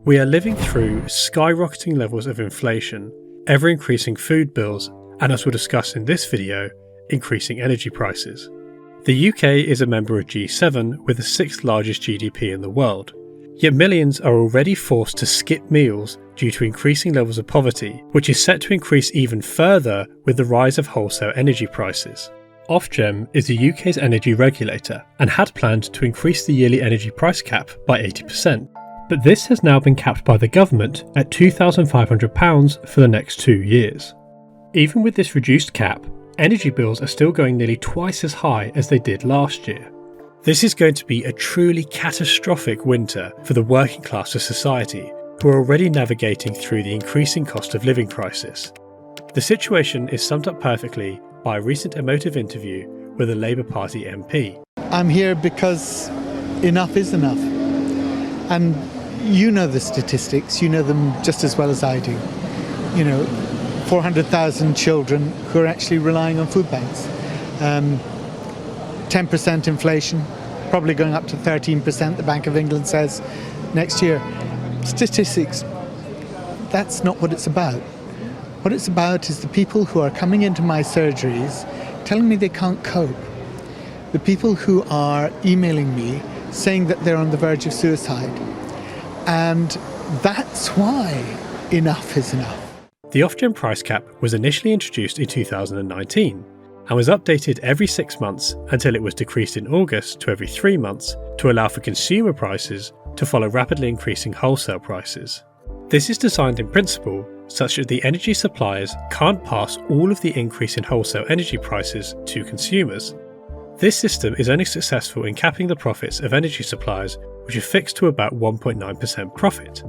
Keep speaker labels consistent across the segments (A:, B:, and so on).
A: We are living through skyrocketing levels of inflation, ever-increasing food bills, and as we'll discuss in this video, increasing energy prices. The UK is a member of G7 with the 6th largest GDP in the world, yet millions are already forced to skip meals due to increasing levels of poverty, which is set to increase even further with the rise of wholesale energy prices. Ofgem is the UK's energy regulator and had planned to increase the yearly energy price cap by 80%. But this has now been capped by the government at £2,500 for the next 2 years. Even with this reduced cap, energy bills are still going nearly twice as high as they did last year. This is going to be a truly catastrophic winter for the working class of society, who are already navigating through the increasing cost of living crisis. The situation is summed up perfectly by a recent emotive interview with a Labour Party MP.
B: I'm here because enough is enough. And you know the statistics, you know them just as well as I do. 400,000 children who are actually relying on food banks. 10% inflation, probably going up to 13%, the Bank of England says, next year. Statistics, that's not what it's about. What it's about is the people who are coming into my surgeries telling me they can't cope. The people who are emailing me saying that they're on the verge of suicide. And that's why enough is enough.
A: The Ofgem price cap was initially introduced in 2019 and was updated every 6 months until it was decreased in August to every 3 months to allow for consumer prices to follow rapidly increasing wholesale prices. This is designed in principle such that the energy suppliers can't pass all of the increase in wholesale energy prices to consumers. This system is only successful in capping the profits of energy suppliers, which are fixed to about 1.9% profit,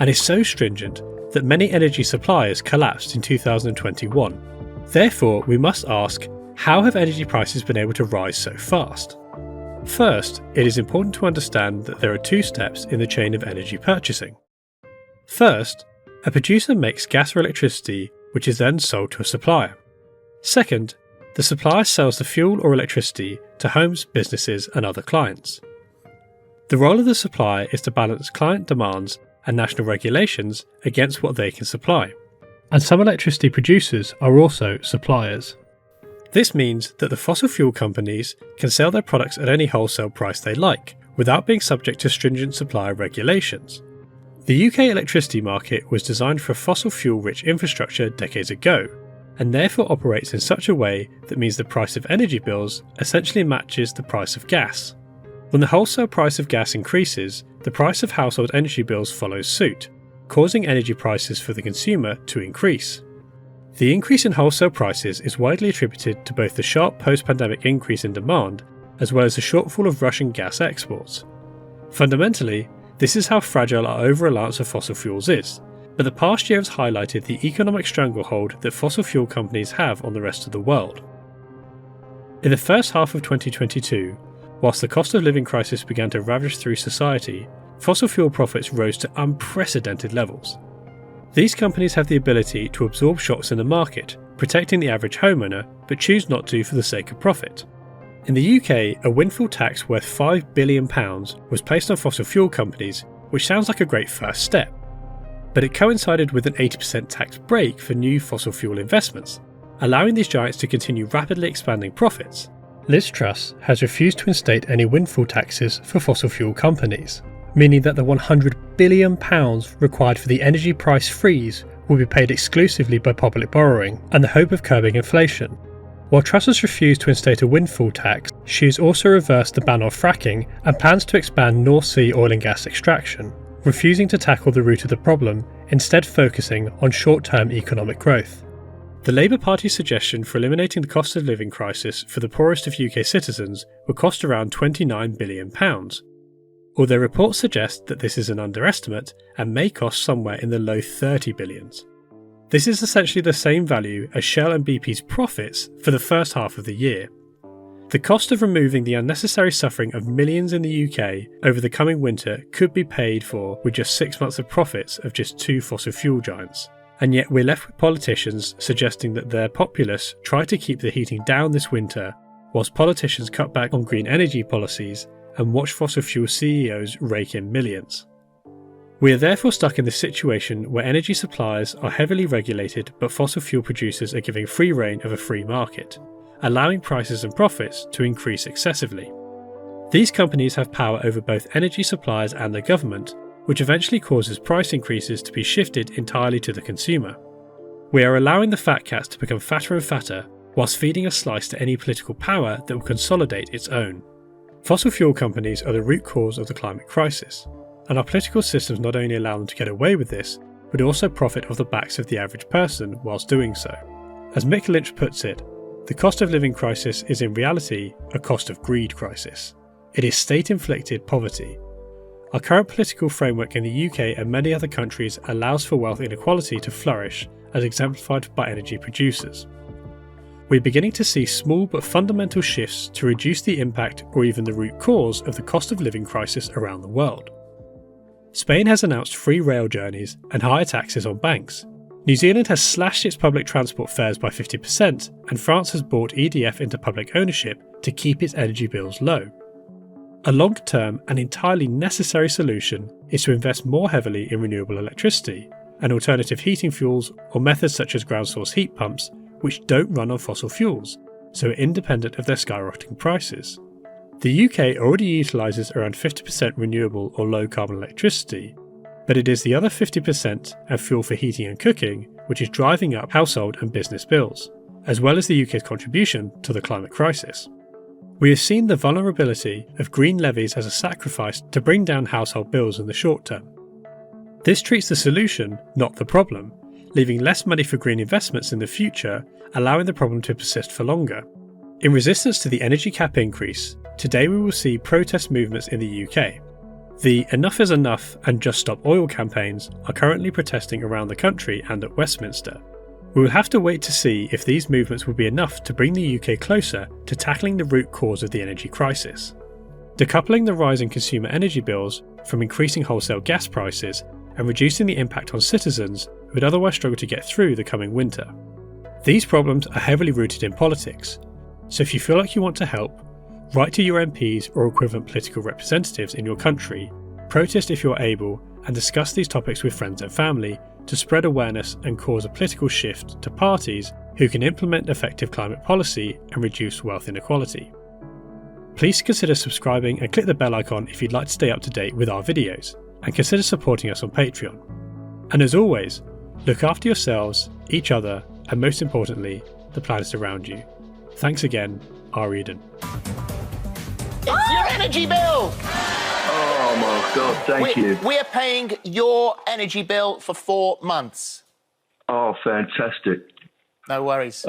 A: and is so stringent that many energy suppliers collapsed in 2021. Therefore, we must ask, how have energy prices been able to rise so fast? First, it is important to understand that there are 2 steps in the chain of energy purchasing. First, a producer makes gas or electricity, which is then sold to a supplier. Second, the supplier sells the fuel or electricity to homes, businesses, and other clients. The role of the supplier is to balance client demands and national regulations against what they can supply. And some electricity producers are also suppliers. This means that the fossil fuel companies can sell their products at any wholesale price they like, without being subject to stringent supplier regulations. The UK electricity market was designed for fossil fuel-rich infrastructure decades ago, and therefore operates in such a way that means the price of energy bills essentially matches the price of gas. When the wholesale price of gas increases, the price of household energy bills follows suit, causing energy prices for the consumer to increase. The increase in wholesale prices is widely attributed to both the sharp post-pandemic increase in demand as well as the shortfall of Russian gas exports. Fundamentally, this is how fragile our over-reliance of fossil fuels is, but the past year has highlighted the economic stranglehold that fossil fuel companies have on the rest of the world. In the first half of 2022, whilst the cost of living crisis began to ravage through society, fossil fuel profits rose to unprecedented levels. These companies have the ability to absorb shocks in the market, protecting the average homeowner, but choose not to for the sake of profit. In the UK, a windfall tax worth £5 billion was placed on fossil fuel companies, which sounds like a great first step. But it coincided with an 80% tax break for new fossil fuel investments, allowing these giants to continue rapidly expanding profits. Liz Truss has refused to instate any windfall taxes for fossil fuel companies, meaning that the £100 billion required for the energy price freeze will be paid exclusively by public borrowing and the hope of curbing inflation. While Truss has refused to instate a windfall tax, she has also reversed the ban on fracking and plans to expand North Sea oil and gas extraction, refusing to tackle the root of the problem, instead focusing on short-term economic growth. The Labour Party's suggestion for eliminating the cost of living crisis for the poorest of UK citizens would cost around £29 billion, although reports suggest that this is an underestimate and may cost somewhere in the low 30 billions. This is essentially the same value as Shell and BP's profits for the first half of the year. The cost of removing the unnecessary suffering of millions in the UK over the coming winter could be paid for with just 6 months of profits of just 2 fossil fuel giants. And yet we're left with politicians suggesting that their populace try to keep the heating down this winter, whilst politicians cut back on green energy policies and watch fossil fuel CEOs rake in millions. We are therefore stuck in this situation where energy suppliers are heavily regulated but fossil fuel producers are giving free rein of a free market, allowing prices and profits to increase excessively. These companies have power over both energy suppliers and the government, which eventually causes price increases to be shifted entirely to the consumer. We are allowing the fat cats to become fatter and fatter, whilst feeding a slice to any political power that will consolidate its own. Fossil fuel companies are the root cause of the climate crisis, and our political systems not only allow them to get away with this, but also profit off the backs of the average person whilst doing so. As Mick Lynch puts it, the cost of living crisis is in reality a cost of greed crisis. It is state-inflicted poverty. Our current political framework in the UK and many other countries allows for wealth inequality to flourish, as exemplified by energy producers. We're beginning to see small but fundamental shifts to reduce the impact or even the root cause of the cost of living crisis around the world. Spain has announced free rail journeys and higher taxes on banks. New Zealand has slashed its public transport fares by 50%, and France has brought EDF into public ownership to keep its energy bills low. A long-term and entirely necessary solution is to invest more heavily in renewable electricity and alternative heating fuels or methods such as ground source heat pumps, which don't run on fossil fuels, so are independent of their skyrocketing prices. The UK already utilises around 50% renewable or low carbon electricity, but it is the other 50% and fuel for heating and cooking which is driving up household and business bills, as well as the UK's contribution to the climate crisis. We have seen the vulnerability of green levies as a sacrifice to bring down household bills in the short term. This treats the solution, not the problem, leaving less money for green investments in the future, allowing the problem to persist for longer. In resistance to the energy cap increase, today we will see protest movements in the UK. The Enough is Enough and Just Stop Oil campaigns are currently protesting around the country and at Westminster. We will have to wait to see if these movements will be enough to bring the UK closer to tackling the root cause of the energy crisis. Decoupling the rise in consumer energy bills from increasing wholesale gas prices and reducing the impact on citizens who would otherwise struggle to get through the coming winter. These problems are heavily rooted in politics, so if you feel like you want to help, write to your MPs or equivalent political representatives in your country, protest if you're able, and discuss these topics with friends and family to spread awareness and cause a political shift to parties who can implement effective climate policy and reduce wealth inequality. Please consider subscribing and click the bell icon if you'd like to stay up to date with our videos, and consider supporting us on Patreon. And as always, look after yourselves, each other, and most importantly, the planet around you. Thanks again, OurEden.
C: It's your energy bill!
D: Oh my God, thank you.
C: We're paying your energy bill for 4 months.
D: Oh, fantastic.
C: No worries.